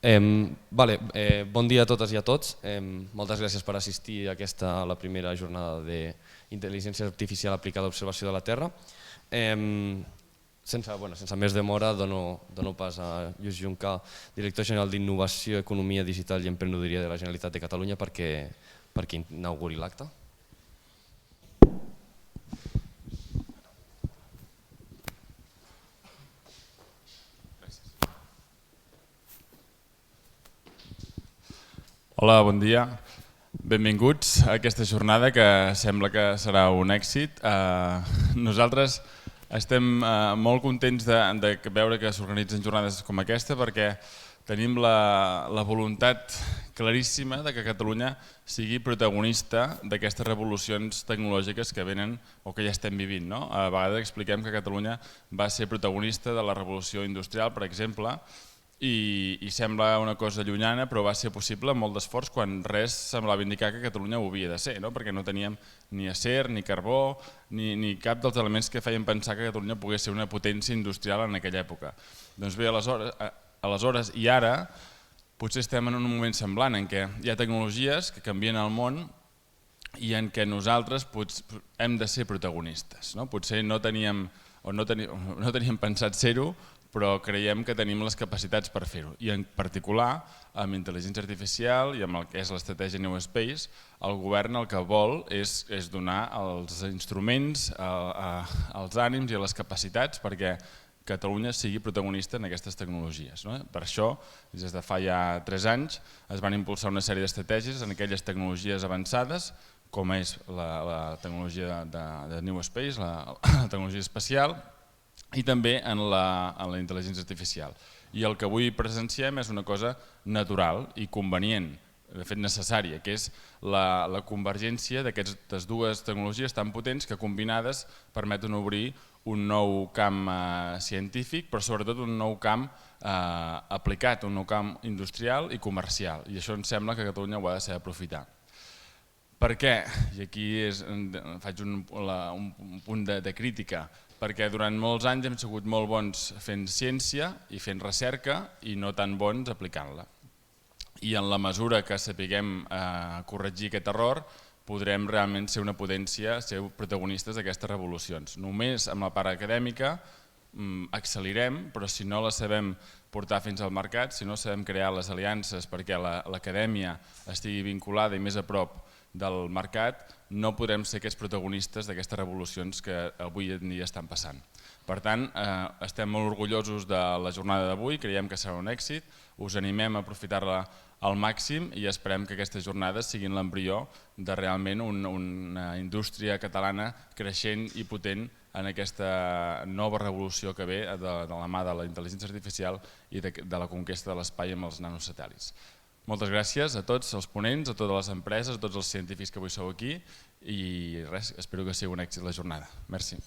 Bon dia a totes i a tots. Moltes gràcies per assistir a la primera jornada d'intel·ligència artificial aplicada a l'observació de la Terra. Sense més demora, dono pas a Lluís Juncà, director general d'Innovació, Economia Digital i Emprenedoria de la Generalitat de Catalunya, perquè inauguri l'acte. Hola, bon dia. Benvinguts a aquesta jornada que sembla que serà un èxit. Nosaltres estem molt contents de veure que s'organitzen jornades com aquesta perquè tenim la voluntat claríssima de que Catalunya sigui protagonista d'aquestes revolucions tecnològiques que venen o que ja estem vivint. A vegades expliquem que Catalunya va ser protagonista de la revolució industrial, per exemple, i sembla una cosa llunyana, però va ser possible amb molt d'esforç quan res semblava indicar que Catalunya ho havia de ser, perquè no teníem ni acer, ni carbó, ni cap dels elements que feien pensar que Catalunya pogués ser una potència industrial en aquella època. Doncs bé, aleshores i ara potser estem en un moment semblant en què hi ha tecnologies que canvien el món i en què nosaltres hem de ser protagonistes. Potser no teníem pensat ser-ho, però creiem que tenim les capacitats per fer-ho. I en particular, amb intel·ligència artificial i amb el que és l'estratègia New Space, el govern el que vol és donar els instruments, els ànims i les capacitats perquè Catalunya sigui protagonista en aquestes tecnologies. Per això, des de fa ja 3 anys, es van impulsar una sèrie d'estratègies en aquelles tecnologies avançades, com és la tecnologia de New Space, la tecnologia espacial, i també en la intel·ligència artificial. I el que avui presenciem és una cosa natural i convenient, de fet necessària, que és la convergència d'aquestes dues tecnologies tan potents que combinades permeten obrir un nou camp científic, però sobretot un nou camp aplicat, un nou camp industrial i comercial. I això ens sembla que Catalunya ho ha de saber aprofitar. Per què? I aquí faig un punt de crítica. Perquè durant molts anys hem sigut molt bons fent ciència i fent recerca i no tan bons aplicant-la. I en la mesura que sapiguem corregir aquest error, podrem realment ser una potència, ser protagonistes d'aquestes revolucions. Només amb la part acadèmica accelerem, però si no la sabem portar fins al mercat, si no sabem crear les aliances perquè l'acadèmia estigui vinculada i més a prop del mercat, no podrem ser aquests protagonistes d'aquestes revolucions que avui en dia estan passant. Per tant, estem molt orgullosos de la jornada d'avui, creiem que serà un èxit, us animem a aprofitar-la al màxim i esperem que aquestes jornades siguin l'embrió de realment una indústria catalana creixent i potent en aquesta nova revolució que ve de la mà de la intel·ligència artificial i de la conquesta de l'espai amb els nanosatèl·lits. Moltes gràcies a tots els ponents, a totes les empreses, a tots els científics que avui sou aquí i res, espero que sigui un èxit la jornada. Merci.